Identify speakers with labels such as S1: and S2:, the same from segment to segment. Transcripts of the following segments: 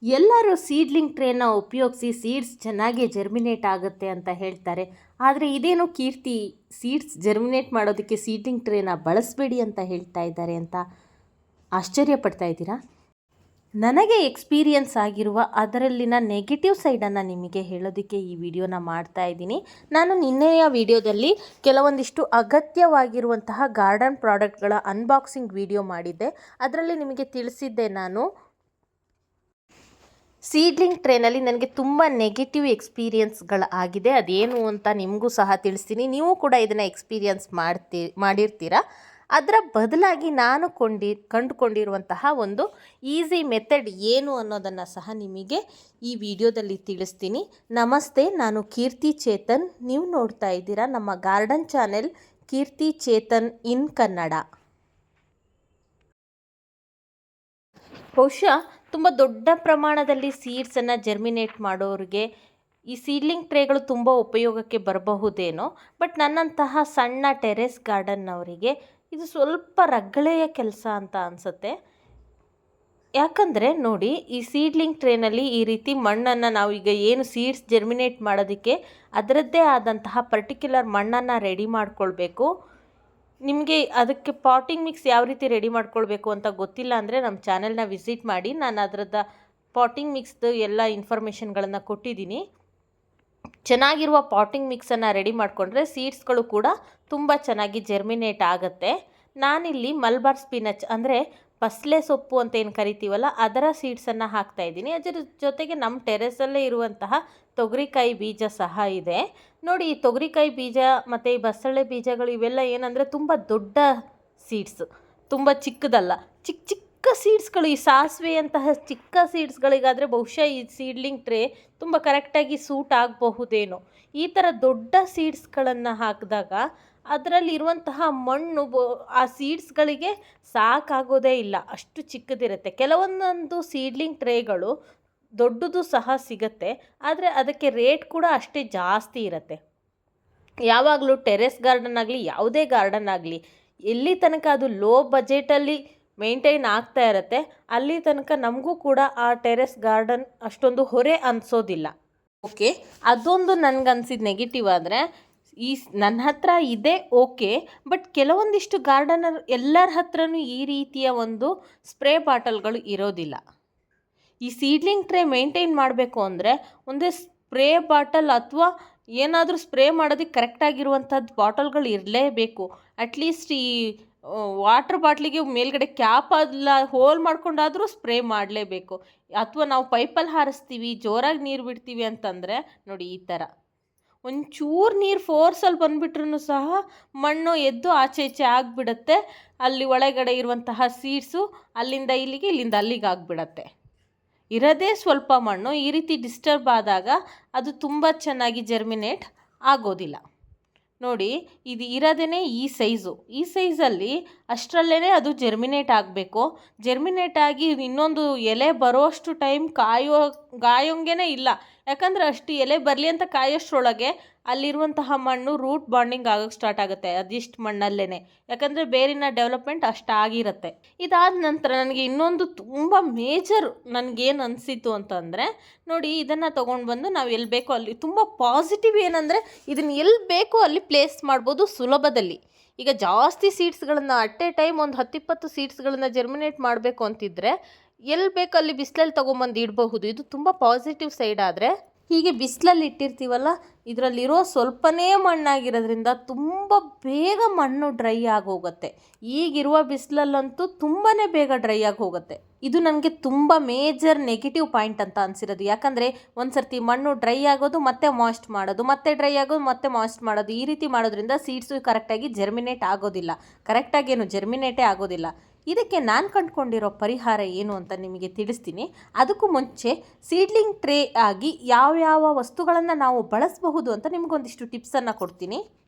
S1: ಎಲ್ಲರೂ seedling train ಉಪಯೋಗಿಸಿ seeds ಚೆನ್ನಾಗಿ ಜರ್ಮಿನೇಟ್ ಆಗುತ್ತೆ ಅಂತ ಹೇಳ್ತಾರೆ. ಆದರೆ ಇದೇನು ಕೀರ್ತಿ, ಸೀಡ್ಸ್ ಜರ್ಮಿನೇಟ್ ಮಾಡೋದಕ್ಕೆ ಸೀಡ್ಲಿಂಗ್ ಟ್ರೇನ ಬಳಸಬೇಡಿ ಅಂತ ಹೇಳ್ತಾ ಇದ್ದಾರೆ ಅಂತ ಆಶ್ಚರ್ಯಪಡ್ತಾ ಇದ್ದೀರಾ? ನನಗೆ ಎಕ್ಸ್ಪೀರಿಯನ್ಸ್ ಆಗಿರುವ ಅದರಲ್ಲಿನ ನೆಗೆಟಿವ್ ಸೈಡನ್ನು ನಿಮಗೆ ಹೇಳೋದಕ್ಕೆ ಈ ವಿಡಿಯೋನ ಮಾಡ್ತಾ ಇದ್ದೀನಿ. ನಾನು ನಿನ್ನೆಯ ವಿಡಿಯೋದಲ್ಲಿ ಕೆಲವೊಂದಿಷ್ಟು ಅಗತ್ಯವಾಗಿರುವಂತಹ ಗಾರ್ಡನ್ ಪ್ರಾಡಕ್ಟ್ಗಳ ಅನ್ಬಾಕ್ಸಿಂಗ್ ವಿಡಿಯೋ ಮಾಡಿದ್ದೆ. ಅದರಲ್ಲಿ ನಿಮಗೆ ತಿಳಿಸಿದ್ದೆ ನಾನು ಸೀಡ್ಲಿಂಗ್ ಟ್ರೇನಲ್ಲಿ ನನಗೆ ತುಂಬ ನೆಗೆಟಿವ್ ಎಕ್ಸ್ಪೀರಿಯನ್ಸ್ಗಳು ಆಗಿದೆ. ಅದೇನು ಅಂತ ನಿಮಗೂ ಸಹ ತಿಳಿಸ್ತೀನಿ. ನೀವು ಕೂಡ ಇದನ್ನು ಎಕ್ಸ್ಪೀರಿಯನ್ಸ್ ಮಾಡಿರ್ತೀರ. ಅದರ ಬದಲಾಗಿ ನಾನು ಕಂಡುಕೊಂಡಿರುವಂತಹ ಒಂದು ಈಸಿ ಮೆಥಡ್ ಏನು ಅನ್ನೋದನ್ನು ಸಹ ನಿಮಗೆ ಈ ವಿಡಿಯೋದಲ್ಲಿ ತಿಳಿಸ್ತೀನಿ. ನಮಸ್ತೆ, ನಾನು ಕೀರ್ತಿ ಚೇತನ್. ನೀವು ನೋಡ್ತಾ ಇದ್ದೀರಾ ನಮ್ಮ ಗಾರ್ಡನ್ ಚಾನೆಲ್ ಕೀರ್ತಿ ಚೇತನ್ ಇನ್ ಕನ್ನಡ. ಬಹುಶಃ ತುಂಬ ದೊಡ್ಡ ಪ್ರಮಾಣದಲ್ಲಿ ಸೀಡ್ಸನ್ನು ಜರ್ಮಿನೇಟ್ ಮಾಡೋರಿಗೆ ಈ ಸೀಡ್ಲಿಂಗ್ ಟ್ರೇಗಳು ತುಂಬ ಉಪಯೋಗಕ್ಕೆ ಬರಬಹುದೇನೋ. ಬಟ್ ನನ್ನಂತಹ ಸಣ್ಣ ಟೆರೆಸ್ ಗಾರ್ಡನ್ನವರಿಗೆ ಇದು ಸ್ವಲ್ಪ ರಗಳೆಯ ಕೆಲಸ ಅಂತ ಅನಿಸುತ್ತೆ. ಯಾಕಂದರೆ ನೋಡಿ, ಈ ಸೀಡ್ಲಿಂಗ್ ಟ್ರೇನಲ್ಲಿ ಈ ರೀತಿ ಮಣ್ಣನ್ನು ನಾವು ಈಗ ಏನು ಸೀಡ್ಸ್ ಜರ್ಮಿನೇಟ್ ಮಾಡೋದಕ್ಕೆ ಅದರದ್ದೇ ಆದಂತಹ ಪರ್ಟಿಕ್ಯುಲರ್ ಮಣ್ಣನ್ನು ರೆಡಿ ಮಾಡ್ಕೊಳ್ಬೇಕು. ನಿಮಗೆ ಅದಕ್ಕೆ ಪಾಟಿಂಗ್ ಮಿಕ್ಸ್ ಯಾವ ರೀತಿ ರೆಡಿ ಮಾಡ್ಕೊಳ್ಬೇಕು ಅಂತ ಗೊತ್ತಿಲ್ಲ ಅಂದರೆ ನಮ್ಮ ಚಾನೆಲ್ನ ವಿಸಿಟ್ ಮಾಡಿ. ನಾನು ಅದರದ್ದು ಪಾಟಿಂಗ್ ಮಿಕ್ಸ್ದು ಎಲ್ಲ ಇನ್ಫಾರ್ಮೇಷನ್ಗಳನ್ನು ಕೊಟ್ಟಿದ್ದೀನಿ. ಚೆನ್ನಾಗಿರುವ ಪಾಟಿಂಗ್ ಮಿಕ್ಸನ್ನು ರೆಡಿ ಮಾಡಿಕೊಂಡ್ರೆ ಸೀಡ್ಸ್ಗಳು ಕೂಡ ತುಂಬ ಚೆನ್ನಾಗಿ ಜರ್ಮಿನೇಟ್ ಆಗುತ್ತೆ. ನಾನಿಲ್ಲಿ ಮಲ್ಬಾರ್ ಸ್ಪಿನಚ್ ಅಂದರೆ ಬಸಳೆ ಸೊಪ್ಪು ಅಂತ ಏನು ಕರಿತೀವಲ್ಲ ಅದರ ಸೀಡ್ಸನ್ನು ಹಾಕ್ತಾಯಿದ್ದೀನಿ. ಅದರ ಜೊತೆಗೆ ನಮ್ಮ ಟೆರೆಸಲ್ಲೇ ಇರುವಂತಹ ತೊಗರಿಕಾಯಿ ಬೀಜ ಸಹ ಇದೆ. ನೋಡಿ, ಈ ತೊಗರಿಕಾಯಿ ಬೀಜ ಮತ್ತು ಈ ಬಸಳೆ ಬೀಜಗಳು ಇವೆಲ್ಲ ಏನಂದರೆ ತುಂಬ ದೊಡ್ಡ ಸೀಡ್ಸು, ತುಂಬ ಚಿಕ್ಕದಲ್ಲ. ಚಿಕ್ಕ ಚಿಕ್ಕ ಸೀಡ್ಸ್ಗಳು, ಈ ಸಾಸಿವೆಯಂತಹ ಚಿಕ್ಕ ಸೀಡ್ಸ್ಗಳಿಗಾದರೆ ಬಹುಶಃ ಈ ಸೀಡ್ಲಿಂಗ್ ಟ್ರೇ ತುಂಬ ಕರೆಕ್ಟಾಗಿ ಸೂಟ್ ಆಗಬಹುದೇನೋ. ಈ ಥರ ದೊಡ್ಡ ಸೀಡ್ಸ್ಗಳನ್ನು ಹಾಕಿದಾಗ ಅದರಲ್ಲಿರುವಂತಹ ಮಣ್ಣು ಆ ಸೀಡ್ಸ್ಗಳಿಗೆ ಸಾಕಾಗೋದೇ ಇಲ್ಲ, ಅಷ್ಟು ಚಿಕ್ಕದಿರುತ್ತೆ. ಕೆಲವೊಂದೊಂದು ಸೀಡ್ಲಿಂಗ್ ಟ್ರೇಗಳು ದೊಡ್ಡದು ಸಹ ಸಿಗುತ್ತೆ, ಆದರೆ ಅದಕ್ಕೆ ರೇಟ್ ಕೂಡ ಅಷ್ಟೇ ಜಾಸ್ತಿ ಇರುತ್ತೆ. ಯಾವಾಗಲೂ ಟೆರೆಸ್ ಗಾರ್ಡನ್ ಆಗಲಿ ಯಾವುದೇ ಗಾರ್ಡನ್ ಆಗಲಿ ಎಲ್ಲಿ ತನಕ ಅದು ಲೋ ಬಜೆಟಲ್ಲಿ ಮೇಂಟೈನ್ ಆಗ್ತಾ ಇರುತ್ತೆ ಅಲ್ಲಿ ತನಕ ನಮಗೂ ಕೂಡ ಆ ಟೆರೆಸ್ ಗಾರ್ಡನ್ ಅಷ್ಟೊಂದು ಹೊರೆ ಅನಿಸೋದಿಲ್ಲ. ಓಕೆ, ಅದೊಂದು ನನಗನ್ಸಿದ ನೆಗೆಟಿವ್. ಆದರೆ ನನ್ನ ಹತ್ರ ಇದೆ ಓಕೆ, ಬಟ್ ಕೆಲವೊಂದಿಷ್ಟು ಗಾರ್ಡನರ್ ಎಲ್ಲರ ಹತ್ರನೂ ಈ ರೀತಿಯ ಒಂದು ಸ್ಪ್ರೇ ಬಾಟಲ್ಗಳು ಇರೋದಿಲ್ಲ. ಈ ಸೀಡ್ಲಿಂಗ್ ಟ್ರೇ ಮೇಂಟೈನ್ ಮಾಡಬೇಕು ಅಂದರೆ ಒಂದೇ ಸ್ಪ್ರೇ ಬಾಟಲ್ ಅಥವಾ ಏನಾದರೂ ಸ್ಪ್ರೇ ಮಾಡೋದಕ್ಕೆ ಕರೆಕ್ಟಾಗಿರುವಂಥದ್ದು ಬಾಟಲ್ಗಳು ಇರಲೇಬೇಕು. ಅಟ್ಲೀಸ್ಟ್ ಈ ವಾಟರ್ ಬಾಟ್ಲಿಗೆ ಮೇಲ್ಗಡೆ ಕ್ಯಾಪ್ ಅಲ್ಲ ಹೋಲ್ ಮಾಡ್ಕೊಂಡಾದರೂ ಸ್ಪ್ರೇ ಮಾಡಲೇಬೇಕು. ಅಥವಾ ನಾವು ಪೈಪಲ್ಲಿ ಹಾರಿಸ್ತೀವಿ, ಜೋರಾಗಿ ನೀರು ಬಿಡ್ತೀವಿ ಅಂತಂದರೆ ನೋಡಿ ಈ ಥರ ಒಂಚೂರು ನೀರು ಫೋರ್ಸಲ್ಲಿ ಬಂದುಬಿಟ್ರೂ ಸಹ ಮಣ್ಣು ಎದ್ದು ಆಚೆ ಈಚೆ ಆಗಿಬಿಡುತ್ತೆ. ಅಲ್ಲಿ ಒಳಗಡೆ ಇರುವಂತಹ ಸೀಡ್ಸು ಅಲ್ಲಿಂದ ಇಲ್ಲಿಗೆ, ಇಲ್ಲಿಂದ ಅಲ್ಲಿಗೆ ಆಗಿಬಿಡತ್ತೆ. ಇರೋದೇ ಸ್ವಲ್ಪ ಮಣ್ಣು ಈ ರೀತಿ ಡಿಸ್ಟರ್ಬ್ ಆದಾಗ ಅದು ತುಂಬ ಚೆನ್ನಾಗಿ ಜರ್ಮಿನೇಟ್ ಆಗೋದಿಲ್ಲ. ನೋಡಿ, ಇದು ಇರೋದೇ ಈ ಸೈಜು. ಈ ಸೈಜಲ್ಲಿ ಅಷ್ಟರಲ್ಲೇ ಅದು ಜರ್ಮಿನೇಟ್ ಆಗಬೇಕು. ಜರ್ಮಿನೇಟ್ ಆಗಿ ಇನ್ನೊಂದು ಎಲೆ ಬರೋಷ್ಟು ಟೈಮ್ ಕಾಯೋಂಗೇ ಇಲ್ಲ. ಯಾಕಂದರೆ ಅಷ್ಟು ಎಲೆ ಬರಲಿ ಅಂತ ಕಾಯೋಷ್ಟರೊಳಗೆ ಅಲ್ಲಿರುವಂತಹ ಮಣ್ಣು ರೂಟ್ ಬಾಂಡಿಂಗ್ ಆಗೋಕ್ಕೆ ಸ್ಟಾರ್ಟ್ ಆಗುತ್ತೆ, ಅದಿಷ್ಟು ಮಣ್ಣಲ್ಲೇ. ಯಾಕಂದರೆ ಬೇರಿನ ಡೆವಲಪ್ಮೆಂಟ್ ಅಷ್ಟಾಗಿರುತ್ತೆ. ಇದಾದ ನಂತರ ನನಗೆ ಇನ್ನೊಂದು ತುಂಬ ಮೇಜರ್ ನನಗೇನು ಅನಿಸಿತು ಅಂತಂದರೆ, ನೋಡಿ ಇದನ್ನು ತೊಗೊಂಡು ಬಂದು ನಾವು ಎಲ್ಲಿ ಬೇಕೋ ಅಲ್ಲಿ, ತುಂಬ ಪಾಸಿಟಿವ್ ಏನಂದರೆ ಇದನ್ನು ಎಲ್ಲಿ ಬೇಕೋ ಅಲ್ಲಿ ಪ್ಲೇಸ್ ಮಾಡ್ಬೋದು ಸುಲಭದಲ್ಲಿ. ಈಗ ಜಾಸ್ತಿ ಸೀಡ್ಸ್ಗಳನ್ನು ಅಟ್ ಎ ಟೈಮ್ ಒಂದು 10-20 ಸೀಡ್ಸ್ಗಳನ್ನು ಜರ್ಮಿನೇಟ್ ಮಾಡಬೇಕು ಅಂತಿದ್ದರೆ ಎಲ್ಲಿ ಬೇಕೋ ಅಲ್ಲಿ ಬಿಸಿಲಲ್ಲಿ ತೊಗೊಂಬಂದು ಇಡಬಹುದು. ಇದು ತುಂಬ ಪಾಸಿಟಿವ್ ಸೈಡ್. ಆದರೆ ಹೀಗೆ ಬಿಸಿಲಲ್ಲಿ ಇಟ್ಟಿರ್ತೀವಲ್ಲ, ಇದರಲ್ಲಿರೋ ಸ್ವಲ್ಪನೇ ಮಣ್ಣಾಗಿರೋದ್ರಿಂದ ತುಂಬ ಬೇಗ ಮಣ್ಣು ಡ್ರೈ ಆಗಿ ಹೋಗುತ್ತೆ. ಈಗಿರುವ ಬಿಸಿಲಲ್ಲಂತೂ ತುಂಬಾ ಬೇಗ ಡ್ರೈ ಆಗಿ ಹೋಗುತ್ತೆ. ಇದು ನನಗೆ ತುಂಬ ಮೇಜರ್ ನೆಗೆಟಿವ್ ಪಾಯಿಂಟ್ ಅಂತ ಅನಿಸಿರೋದು. ಯಾಕಂದರೆ ಒಂದು ಸರ್ತಿ ಮಣ್ಣು ಡ್ರೈ ಆಗೋದು, ಮತ್ತೆ ಮಾಯ್ಸ್ಟ್ ಮಾಡೋದು, ಮತ್ತೆ ಡ್ರೈ ಆಗೋದು, ಮತ್ತೆ ಮಾಯ್ಸ್ಟ್ ಮಾಡೋದು, ಈ ರೀತಿ ಮಾಡೋದ್ರಿಂದ ಸೀಡ್ಸು ಕರೆಕ್ಟಾಗಿ ಜರ್ಮಿನೇಟ್ ಆಗೋದಿಲ್ಲ. ಕರೆಕ್ಟಾಗೇನು ಜರ್ಮಿನೇಟೇ ಆಗೋದಿಲ್ಲ. ಇದಕ್ಕೆ ನಾನು ಕಂಡುಕೊಂಡಿರೋ ಪರಿಹಾರ ಏನು ಅಂತ ನಿಮಗೆ ತಿಳಿಸ್ತೀನಿ. ಅದಕ್ಕೂ ಮುಂಚೆ ಸೀಡ್ಲಿಂಗ್ ಟ್ರೇ ಆಗಿ ಯಾವ್ಯಾವ ವಸ್ತುಗಳನ್ನು ನಾವು ಬಳಸಬಹುದು ಅಂತ ನಿಮಗೊಂದಿಷ್ಟು ಟಿಪ್ಸನ್ನು ಕೊಡ್ತೀನಿ.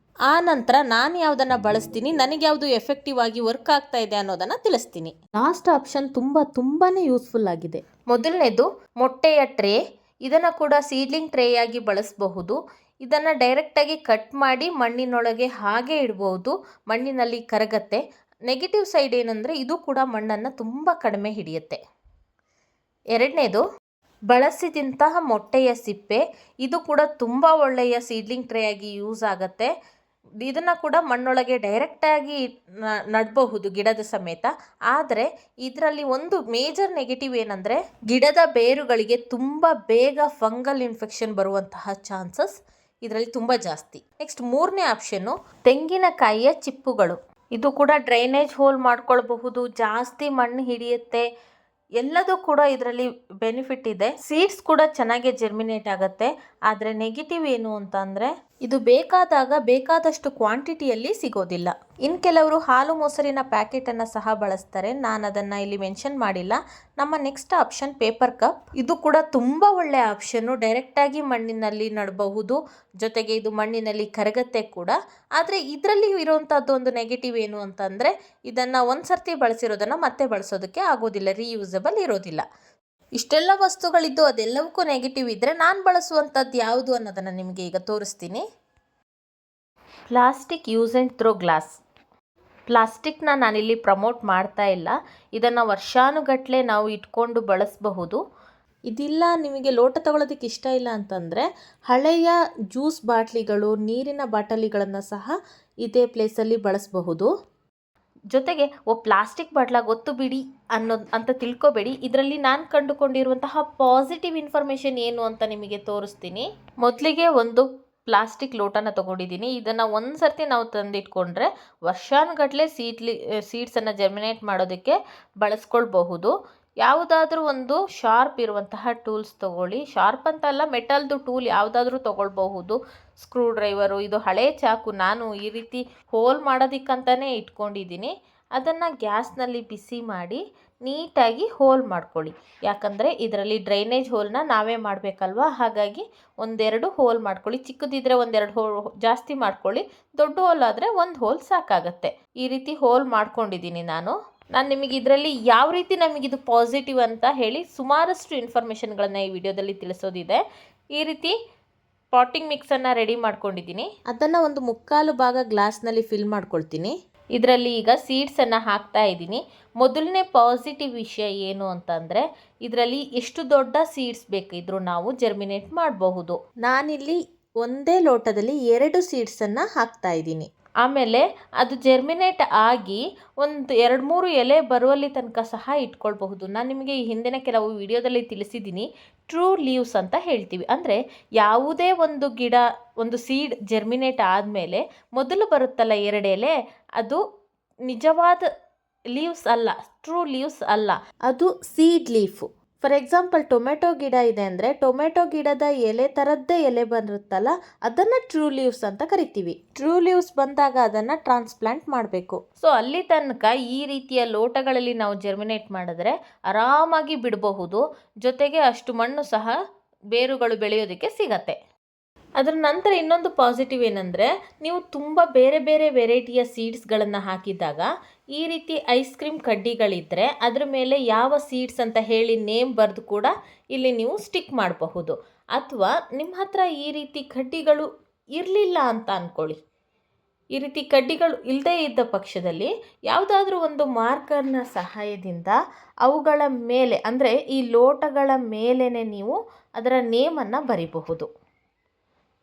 S1: ಆ ನಂತರ ನಾನು ಯಾವುದನ್ನು ಬಳಸ್ತೀನಿ, ನನಗೆ ಯಾವುದು ಎಫೆಕ್ಟಿವ್ ಆಗಿ ವರ್ಕ್ ಆಗ್ತಾ ಇದೆ ಅನ್ನೋದನ್ನು ತಿಳಿಸ್ತೀನಿ. ಲಾಸ್ಟ್ ಆಪ್ಷನ್ ತುಂಬಾ ಯೂಸ್ಫುಲ್ ಆಗಿದೆ. ಮೊದಲನೇದು ಮೊಟ್ಟೆಯ ಟ್ರೇ. ಇದನ್ನು ಕೂಡ ಸೀಡ್ಲಿಂಗ್ ಟ್ರೇ ಆಗಿ ಬಳಸಬಹುದು. ಇದನ್ನು ಡೈರೆಕ್ಟಾಗಿ ಕಟ್ ಮಾಡಿ ಮಣ್ಣಿನೊಳಗೆ ಹಾಗೆ ಇಡ್ಬೋದು, ಮಣ್ಣಿನಲ್ಲಿ ಕರಗತ್ತೆ. ನೆಗೆಟಿವ್ ಸೈಡ್ ಏನಂದರೆ ಇದು ಕೂಡ ಮಣ್ಣನ್ನು ತುಂಬ ಕಡಿಮೆ ಹಿಡಿಯುತ್ತೆ. ಎರಡನೇದು ಬಳಸಿದಂತಹ ಮೊಟ್ಟೆಯ ಸಿಪ್ಪೆ, ಇದು ಕೂಡ ತುಂಬ ಒಳ್ಳೆಯ ಸೀಡ್ಲಿಂಗ್ ಟ್ರೇ ಆಗಿ ಯೂಸ್ ಆಗುತ್ತೆ. ಇದನ್ನು ಕೂಡ ಮಣ್ಣೊಳಗೆ ಡೈರೆಕ್ಟಾಗಿ ನಡಬಹುದು ಗಿಡದ ಸಮೇತ. ಆದರೆ ಇದರಲ್ಲಿ ಒಂದು ಮೇಜರ್ ನೆಗೆಟಿವ್ ಏನಂದರೆ ಗಿಡದ ಬೇರುಗಳಿಗೆ ತುಂಬ ಬೇಗ ಫಂಗಲ್ ಇನ್ಫೆಕ್ಷನ್ ಬರುವಂತಹ ಚಾನ್ಸಸ್ ಇದರಲ್ಲಿ ತುಂಬ ಜಾಸ್ತಿ. ನೆಕ್ಸ್ಟ್ 3ನೇ ಆಪ್ಷನ್ನು ತೆಂಗಿನಕಾಯಿಯ ಚಿಪ್ಪುಗಳು. ಇದು ಕೂಡ ಡ್ರೈನೇಜ್ ಹೋಲ್ ಮಾಡ್ಕೊಳ್ಬಹುದು, ಜಾಸ್ತಿ ಮಣ್ಣು ಹಿಡಿಯುತ್ತೆ, ಎಲ್ಲದೂ ಕೂಡ ಇದರಲ್ಲಿ ಬೆನಿಫಿಟ್ ಇದೆ. ಸೀಡ್ಸ್ ಕೂಡ ಚೆನ್ನಾಗಿ ಜರ್ಮಿನೇಟ್ ಆಗುತ್ತೆ. ಆದರೆ ನೆಗೆಟಿವ್ ಏನು ಅಂತ ಅಂದರೆ ಇದು ಬೇಕಾದಾಗ ಬೇಕಾದಷ್ಟು ಕ್ವಾಂಟಿಟಿಯಲ್ಲಿ ಸಿಗೋದಿಲ್ಲ. ಇನ್ನು ಕೆಲವರು ಹಾಲು ಮೊಸರಿನ ಪ್ಯಾಕೆಟನ್ನು ಸಹ ಬಳಸ್ತಾರೆ, ನಾನು ಅದನ್ನು ಇಲ್ಲಿ ಮೆನ್ಷನ್ ಮಾಡಿಲ್ಲ. ನಮ್ಮ ನೆಕ್ಸ್ಟ್ ಆಪ್ಷನ್ ಪೇಪರ್ ಕಪ್. ಇದು ಕೂಡ ತುಂಬ ಒಳ್ಳೆಯ ಆಪ್ಷನ್ನು, ಡೈರೆಕ್ಟಾಗಿ ಮಣ್ಣಿನಲ್ಲಿ ನಡಬಹುದು, ಜೊತೆಗೆ ಇದು ಮಣ್ಣಿನಲ್ಲಿ ಕರಗತ್ತೆ ಕೂಡ. ಆದರೆ ಇದರಲ್ಲಿ ಇರುವಂಥದ್ದು ಒಂದು ನೆಗೆಟಿವ್ ಏನು ಅಂತಂದರೆ ಇದನ್ನು ಒಂದು ಸರ್ತಿ ಬಳಸಿರೋದನ್ನು ಮತ್ತೆ ಬಳಸೋದಕ್ಕೆ ಆಗೋದಿಲ್ಲ, ರೀಯೂಸಬಲ್ ಇರೋದಿಲ್ಲ. ಇಷ್ಟೆಲ್ಲ ವಸ್ತುಗಳಿದ್ದು ಅದೆಲ್ಲವಕ್ಕೂ ನೆಗೆಟಿವ್ ಇದ್ದರೆ ನಾನು ಬಳಸುವಂಥದ್ದು ಯಾವುದು ಅನ್ನೋದನ್ನು ನಿಮಗೆ ಈಗ ತೋರಿಸ್ತೀನಿ. Plastic use and throw glass. ಪ್ಲಾಸ್ಟಿಕ್ನ ನಾನಿಲ್ಲಿ ಪ್ರಮೋಟ್ ಮಾಡ್ತಾ ಇಲ್ಲ, ಇದನ್ನು ವರ್ಷಾನುಗಟ್ಟಲೆ ನಾವು ಇಟ್ಕೊಂಡು ಬಳಸಬಹುದು. ಇದಿಲ್ಲ ನಿಮಗೆ ಲೋಟ ತಗೊಳ್ಳೋದಕ್ಕೆ ಇಷ್ಟ ಇಲ್ಲ ಅಂತಂದರೆ ಹಳೆಯ ಜ್ಯೂಸ್ ಬಾಟ್ಲಿಗಳು, ನೀರಿನ ಬಾಟಲಿಗಳನ್ನು ಸಹ ಇದೇ ಪ್ಲೇಸಲ್ಲಿ ಬಳಸಬಹುದು. ಜೊತೆಗೆ ಪ್ಲಾಸ್ಟಿಕ್ ಬಾಟ್ಲ ಗೊತ್ತು ಬಿಡಿ ಅಂತ ತಿಳ್ಕೊಬೇಡಿ. ಇದರಲ್ಲಿ ನಾನು ಕಂಡುಕೊಂಡಿರುವಂತಹ ಪಾಸಿಟಿವ್ ಇನ್ಫಾರ್ಮೇಷನ್ ಏನು ಅಂತ ನಿಮಗೆ ತೋರಿಸ್ತೀನಿ. ಮೊದಲಿಗೆ ಒಂದು ಪ್ಲಾಸ್ಟಿಕ್ ಲೋಟನ ತೊಗೊಂಡಿದ್ದೀನಿ. ಇದನ್ನು ಒಂದು ಸರ್ತಿ ನಾವು ತಂದಿಟ್ಕೊಂಡ್ರೆ ವರ್ಷಾನುಗಟ್ಟಲೆ ಸೀಡ್ಸನ್ನು ಜರ್ಮಿನೇಟ್ ಮಾಡೋದಕ್ಕೆ ಬಳಸ್ಕೊಳ್ಬಹುದು. ಯಾವುದಾದ್ರೂ ಒಂದು ಶಾರ್ಪ್ ಇರುವಂತಹ ಟೂಲ್ಸ್ ತೊಗೊಳ್ಳಿ. ಶಾರ್ಪ್ ಅಂತ ಅಲ್ಲ, ಮೆಟಲ್ದು ಟೂಲ್ ಯಾವುದಾದ್ರೂ ತೊಗೊಳ್ಬಹುದು. ಸ್ಕ್ರೂ ಡ್ರೈವರು, ಇದು ಹಳೆ ಚಾಕು ನಾನು ಈ ರೀತಿ ಹೋಲ್ ಮಾಡೋದಕ್ಕಂತಲೇ ಇಟ್ಕೊಂಡಿದ್ದೀನಿ. ಅದನ್ನು ಗ್ಯಾಸ್ನಲ್ಲಿ ಬಿಸಿ ಮಾಡಿ ನೀಟಾಗಿ ಹೋಲ್ ಮಾಡ್ಕೊಳ್ಳಿ. ಯಾಕಂದರೆ ಇದರಲ್ಲಿ ಡ್ರೈನೇಜ್ ಹೋಲ್ನ ನಾವೇ ಮಾಡಬೇಕಲ್ವ, ಹಾಗಾಗಿ 1-2 ಹೋಲ್ ಮಾಡ್ಕೊಳ್ಳಿ. ಚಿಕ್ಕದಿದ್ದರೆ 1-2 ಹೋಲ್ ಜಾಸ್ತಿ ಮಾಡ್ಕೊಳ್ಳಿ, ದೊಡ್ಡ ಹೋಲ್ ಆದರೆ 1 ಹೋಲ್ ಸಾಕಾಗತ್ತೆ. ಈ ರೀತಿ ಹೋಲ್ ಮಾಡ್ಕೊಂಡಿದ್ದೀನಿ ನಾನು ನಿಮಗೆ ಇದರಲ್ಲಿ ಯಾವ ರೀತಿ ನಮಗಿದು ಪಾಸಿಟಿವ್ ಅಂತ ಹೇಳಿ ಸುಮಾರಷ್ಟು ಇನ್ಫಾರ್ಮೇಷನ್ಗಳನ್ನು ಈ ವಿಡಿಯೋದಲ್ಲಿ ತಿಳಿಸೋದಿದೆ. ಈ ರೀತಿ ಪಾಟಿಂಗ್ ಮಿಕ್ಸನ್ನು ರೆಡಿ ಮಾಡ್ಕೊಂಡಿದ್ದೀನಿ. ಅದನ್ನು ಒಂದು 3/4 ಭಾಗ ಗ್ಲಾಸ್ನಲ್ಲಿ ಫಿಲ್ ಮಾಡ್ಕೊಳ್ತೀನಿ. ಇದರಲ್ಲಿ ಈಗ ಸೀಡ್ಸನ್ನು ಹಾಕ್ತಾ ಇದ್ದೀನಿ. ಮೊದಲನೇ ಪಾಸಿಟಿವ್ ವಿಷಯ ಏನು ಅಂತಂದರೆ ಇದರಲ್ಲಿ ಎಷ್ಟು ದೊಡ್ಡ ಸೀಡ್ಸ್ ಬೇಕಿದ್ರೂ ನಾವು ಜರ್ಮಿನೇಟ್ ಮಾಡಬಹುದು. ನಾನಿಲ್ಲಿ ಒಂದೇ ಲೋಟದಲ್ಲಿ 2 ಸೀಡ್ಸನ್ನು ಹಾಕ್ತಾ ಇದ್ದೀನಿ. ಆಮೇಲೆ ಅದು ಜರ್ಮಿನೇಟ್ ಆಗಿ ಒಂದು 2-3 ಎಲೆ ಬರುವಲ್ಲಿ ತನಕ ಸಹ ಇಟ್ಕೊಳ್ಬಹುದು. ನಾನು ನಿಮಗೆ ಈ ಹಿಂದಿನ ಕೆಲವು ವಿಡಿಯೋದಲ್ಲಿ ತಿಳಿಸಿದ್ದೀನಿ, ಟ್ರೂ ಲೀವ್ಸ್ ಅಂತ ಹೇಳ್ತೀವಿ. ಅಂದರೆ ಯಾವುದೇ ಒಂದು ಗಿಡ, ಒಂದು ಸೀಡ್ ಜರ್ಮಿನೇಟ್ ಆದಮೇಲೆ ಮೊದಲು ಬರುತ್ತಲ್ಲ 2 ಎಲೆ, ಅದು ನಿಜವಾದ ಲೀವ್ಸ್ ಅಲ್ಲ, ಟ್ರೂ ಲೀವ್ಸ್ ಅಲ್ಲ, ಅದು seed leaf. For example tomato ಗಿಡ ಇದೆ ಅಂದರೆ ಟೊಮೆಟೊ ಗಿಡದ ಎಲೆ ಥರದ್ದೇ ಎಲೆ ಬರುತ್ತಲ್ಲ, ಅದನ್ನು ಟ್ರೂ ಲೀವ್ಸ್ ಅಂತ ಕರಿತೀವಿ. ಟ್ರೂ ಲೀವ್ಸ್ ಬಂದಾಗ ಅದನ್ನು ಟ್ರಾನ್ಸ್ಪ್ಲಾಂಟ್ ಮಾಡಬೇಕು. ಸೊ ಅಲ್ಲಿ ತನಕ ಈ ರೀತಿಯ ಲೋಟಗಳಲ್ಲಿ ನಾವು ಜರ್ಮಿನೇಟ್ ಮಾಡಿದ್ರೆ ಆರಾಮಾಗಿ ಬಿಡಬಹುದು. ಜೊತೆಗೆ ಅಷ್ಟು ಮಣ್ಣು ಸಹ ಬೇರುಗಳು ಬೆಳೆಯೋದಕ್ಕೆ ಸಿಗತ್ತೆ. ಅದರ ನಂತರ ಇನ್ನೊಂದು ಪಾಸಿಟಿವ್ ಏನಂದರೆ ನೀವು ತುಂಬ ಬೇರೆ ಬೇರೆ ವೆರೈಟಿಯ ಸೀಡ್ಸ್ಗಳನ್ನು ಹಾಕಿದಾಗ ಈ ರೀತಿ ಐಸ್ ಕ್ರೀಮ್ ಕಡ್ಡಿಗಳಿದ್ದರೆ ಅದರ ಮೇಲೆ ಯಾವ ಸೀಡ್ಸ್ ಅಂತ ಹೇಳಿ ನೇಮ್ ಬರೆದು ಕೂಡ ಇಲ್ಲಿ ನೀವು ಸ್ಟಿಕ್ ಮಾಡಬಹುದು. ಅಥವಾ ನಿಮ್ಮ ಹತ್ರ ಈ ರೀತಿ ಕಡ್ಡಿಗಳು ಇರಲಿಲ್ಲ ಅಂತ ಅಂದ್ಕೊಳ್ಳಿ. ಈ ರೀತಿ ಕಡ್ಡಿಗಳು ಇಲ್ಲದೇ ಇದ್ದ ಪಕ್ಷದಲ್ಲಿ ಯಾವುದಾದ್ರೂ ಒಂದು ಮಾರ್ಕರ್ನ ಸಹಾಯದಿಂದ ಅವುಗಳ ಮೇಲೆ, ಅಂದರೆ ಈ ಲೋಟಗಳ ಮೇಲೇ ನೀವು ಅದರ ನೇಮನ್ನು ಬರೀಬಹುದು.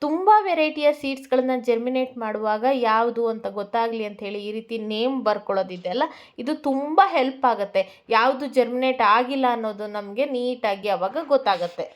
S1: ತುಂಬ ವೆರೈಟಿಯ ಸೀಡ್ಸ್ಗಳನ್ನು ಜರ್ಮಿನೇಟ್ ಮಾಡುವಾಗ ಯಾವುದು ಅಂತ ಗೊತ್ತಾಗಲಿ ಅಂಥೇಳಿ ಈ ರೀತಿ ನೇಮ್ ಬರ್ಕೊಳ್ಳೋದಿದೆಯಲ್ಲ, ಇದು ತುಂಬ ಹೆಲ್ಪ್ ಆಗುತ್ತೆ. ಯಾವುದು ಜರ್ಮಿನೇಟ್ ಆಗಿಲ್ಲ ಅನ್ನೋದು ನಮಗೆ ನೀಟಾಗಿ ಆವಾಗ ಗೊತ್ತಾಗುತ್ತೆ.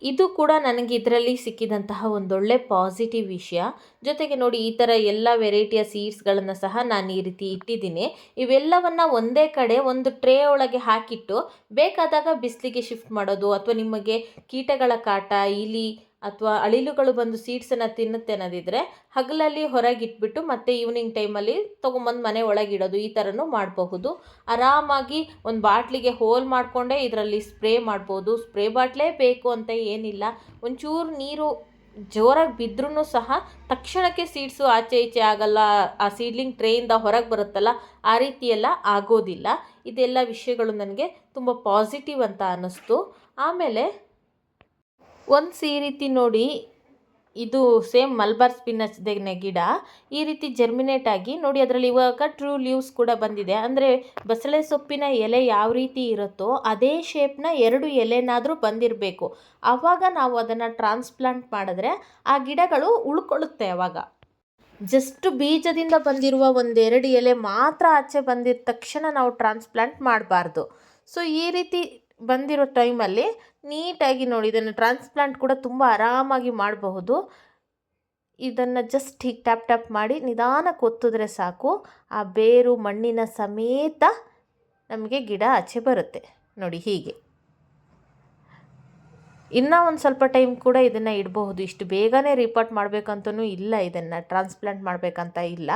S1: ಇದು ಕೂಡ ನನಗೆ ಇದರಲ್ಲಿ ಸಿಕ್ಕಿದಂತಹ ಒಂದೊಳ್ಳೆ ಪಾಸಿಟಿವ್ ವಿಷಯ. ಜೊತೆಗೆ ನೋಡಿ, ಈ ಥರ ಎಲ್ಲ ವೆರೈಟಿಯ ಸೀಡ್ಸ್ಗಳನ್ನು ಸಹ ನಾನು ಈ ರೀತಿ ಇಟ್ಟಿದ್ದೀನಿ. ಇವೆಲ್ಲವನ್ನು ಒಂದೇ ಕಡೆ ಒಂದು ಟ್ರೇ ಒಳಗೆ ಹಾಕಿಟ್ಟು ಬೇಕಾದಾಗ ಬಿಸಿಲಿಗೆ ಶಿಫ್ಟ್ ಮಾಡೋದು, ಅಥವಾ ನಿಮಗೆ ಕೀಟಗಳ ಕಾಟ, ಇಲಿ ಅಥವಾ ಅಳಿಲುಗಳು ಬಂದು ಸೀಡ್ಸನ್ನು ತಿನ್ನುತ್ತೆ ಅನ್ನೋದಿದ್ರೆ ಹಗಲಲ್ಲಿ ಹೊರಗಿಟ್ಬಿಟ್ಟು ಮತ್ತೆ ಈವ್ನಿಂಗ್ ಟೈಮಲ್ಲಿ ತೊಗೊಂಬಂದು ಮನೆ ಒಳಗಿಡೋದು, ಈ ಥರನೂ ಮಾಡಬಹುದು. ಆರಾಮಾಗಿ ಒಂದು ಬಾಟ್ಲಿಗೆ ಹೋಲ್ ಮಾಡಿಕೊಂಡೇ ಇದರಲ್ಲಿ ಸ್ಪ್ರೇ ಮಾಡ್ಬೋದು. ಸ್ಪ್ರೇ ಬಾಟ್ಲೇ ಬೇಕು ಅಂತ ಏನಿಲ್ಲ, ಒಂಚೂರು ನೀರು ಜೋರಾಗಿ ಬಿದ್ದರೂ ಸಹ ತಕ್ಷಣಕ್ಕೆ ಸೀಡ್ಸು ಆಚೆ ಈಚೆ ಆಗಲ್ಲ, ಆ ಸೀಡ್ಲಿಂಗ್ ಟ್ರೇಯಿಂದ ಹೊರಗೆ ಬರುತ್ತಲ್ಲ, ಆ ರೀತಿಯೆಲ್ಲ ಆಗೋದಿಲ್ಲ. ಇದೆಲ್ಲ ವಿಷಯಗಳು ನನಗೆ ತುಂಬ ಪಾಸಿಟಿವ್ ಅಂತ ಅನ್ನಿಸ್ತು. ಆಮೇಲೆ ಈ ರೀತಿ ನೋಡಿ, ಇದು ಸೇಮ್ ಮಲ್ಬಾರ್ ಸ್ಪಿನಚ್ನ ಗಿಡ ಈ ರೀತಿ ಜರ್ಮಿನೇಟ್ ಆಗಿ ನೋಡಿ, ಅದರಲ್ಲಿ ಇವಾಗ ಟ್ರೂ ಲೀವ್ಸ್ ಕೂಡ ಬಂದಿದೆ. ಅಂದರೆ ಬಸಳೆ ಸೊಪ್ಪಿನ ಎಲೆ ಯಾವ ರೀತಿ ಇರುತ್ತೋ ಅದೇ ಶೇಪ್ನ 2 ಎಲೆನಾದರೂ ಬಂದಿರಬೇಕು. ಆವಾಗ ನಾವು ಅದನ್ನು ಟ್ರಾನ್ಸ್ಪ್ಲಾಂಟ್ ಮಾಡಿದ್ರೆ ಆ ಗಿಡಗಳು ಉಳ್ಕೊಳ್ಳುತ್ತೆ. ಆವಾಗ ಜಸ್ಟ್ ಬೀಜದಿಂದ ಬಂದಿರುವ 1-2 ಎಲೆ ಮಾತ್ರ ಆಚೆ ಬಂದಿದ ತಕ್ಷಣ ನಾವು ಟ್ರಾನ್ಸ್ಪ್ಲಾಂಟ್ ಮಾಡಬಾರ್ದು. ಸೊ ಈ ರೀತಿ ಬಂದಿರೋ ಟೈಮಲ್ಲಿ ನೀಟಾಗಿ ನೋಡಿ, ಇದನ್ನು ಟ್ರಾನ್ಸ್ಪ್ಲಾಂಟ್ ಕೂಡ ತುಂಬ ಆರಾಮಾಗಿ ಮಾಡಬಹುದು. ಇದನ್ನು ಜಸ್ಟ್ ಹೀಗೆ ಟ್ಯಾಪ್ ಟ್ಯಾಪ್ ಮಾಡಿ ನಿಧಾನಕ್ಕೆ ಒತ್ತಿದ್ರೆ ಸಾಕು, ಆ ಬೇರು ಮಣ್ಣಿನ ಸಮೇತ ನಮಗೆ ಗಿಡ ಆಚೆ ಬರುತ್ತೆ ನೋಡಿ ಹೀಗೆ. ಇನ್ನೂ ಒಂದು ಸ್ವಲ್ಪ ಟೈಮ್ ಕೂಡ ಇದನ್ನು ಇಡಬಹುದು. ಇಷ್ಟು ಬೇಗನೆ ರಿಪೋರ್ಟ್ ಮಾಡಬೇಕಂತನೂ ಇಲ್ಲ, ಇದನ್ನು ಟ್ರಾನ್ಸ್ಪ್ಲಾಂಟ್ ಮಾಡಬೇಕಂತ ಇಲ್ಲ.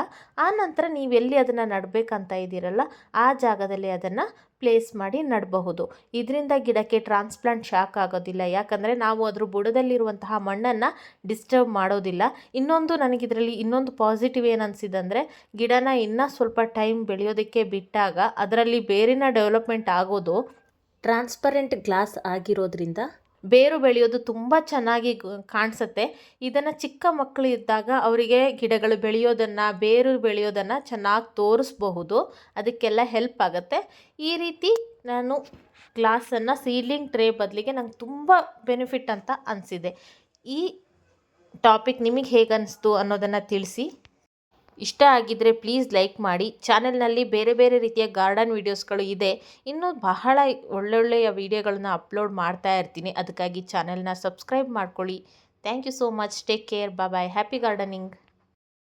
S1: ಆ ನಂತರ ನೀವೆಲ್ಲಿ ಅದನ್ನು ನಡಬೇಕಂತ ಇದ್ದೀರಲ್ಲ ಆ ಜಾಗದಲ್ಲಿ ಅದನ್ನು ಪ್ಲೇಸ್ ಮಾಡಿ ನಡಬಹುದು. ಇದರಿಂದ ಗಿಡಕ್ಕೆ ಟ್ರಾನ್ಸ್ಪ್ಲಾಂಟ್ ಶಾಕ್ ಆಗೋದಿಲ್ಲ, ಯಾಕಂದರೆ ನಾವು ಅದ್ರ ಬುಡದಲ್ಲಿರುವಂತಹ ಮಣ್ಣನ್ನು ಡಿಸ್ಟರ್ಬ್ ಮಾಡೋದಿಲ್ಲ. ನನಗಿದರಲ್ಲಿ ಇನ್ನೊಂದು ಪಾಸಿಟಿವ್ ಏನು ಅನಿಸಿದಂದರೆ, ಗಿಡನ ಇನ್ನೂ ಸ್ವಲ್ಪ ಟೈಮ್ ಬೆಳೆಯೋದಕ್ಕೆ ಬಿಟ್ಟಾಗ ಅದರಲ್ಲಿ ಬೇರಿನ ಡೆವಲಪ್ಮೆಂಟ್ ಆಗೋದು ಟ್ರಾನ್ಸ್ಪರೆಂಟ್ ಗ್ಲಾಸ್ ಆಗಿರೋದ್ರಿಂದ ಬೇರು ಬೆಳೆಯೋದು ತುಂಬ ಚೆನ್ನಾಗಿ ಕಾಣಿಸುತ್ತೆ. ಇದನ್ನು ಚಿಕ್ಕ ಮಕ್ಕಳು ಇದ್ದಾಗ ಅವರಿಗೆ ಗಿಡಗಳು ಬೆಳೆಯೋದನ್ನು, ಬೇರು ಬೆಳೆಯೋದನ್ನು ಚೆನ್ನಾಗಿ ತೋರಿಸ್ಬಹುದು. ಅದಕ್ಕೆಲ್ಲ ಹೆಲ್ಪ್ ಆಗುತ್ತೆ. ಈ ರೀತಿ ನಾನು ಗ್ಲಾಸನ್ನು ಸೀಡ್ಲಿಂಗ್ ಟ್ರೇ ಬದಲಿಗೆ ನಂಗೆ ತುಂಬ ಬೆನಿಫಿಟ್ ಅಂತ ಅನಿಸಿದೆ. ಈ ಟಾಪಿಕ್ ನಿಮಗೆ ಹೇಗೆ ಅನಿಸ್ತು ಅನ್ನೋದನ್ನು ತಿಳಿಸಿ. ಇಷ್ಟ ಆಗಿದ್ದರೆ ಪ್ಲೀಸ್ ಲೈಕ್ ಮಾಡಿ. ಚಾನೆಲ್ನಲ್ಲಿ ಬೇರೆ ಬೇರೆ ರೀತಿಯ ಗಾರ್ಡನ್ ವೀಡಿಯೋಸ್ಗಳು ಇದೆ. ಇನ್ನೂ ಬಹಳ ಒಳ್ಳೊಳ್ಳೆಯ ವೀಡಿಯೋಗಳನ್ನ ಅಪ್ಲೋಡ್ ಮಾಡ್ತಾ ಇರ್ತೀನಿ. ಅದಕ್ಕಾಗಿ ಚಾನೆಲ್ನ ಸಬ್ಸ್ಕ್ರೈಬ್ ಮಾಡ್ಕೊಳ್ಳಿ. Thank you so much. Take care. Bye. Happy gardening.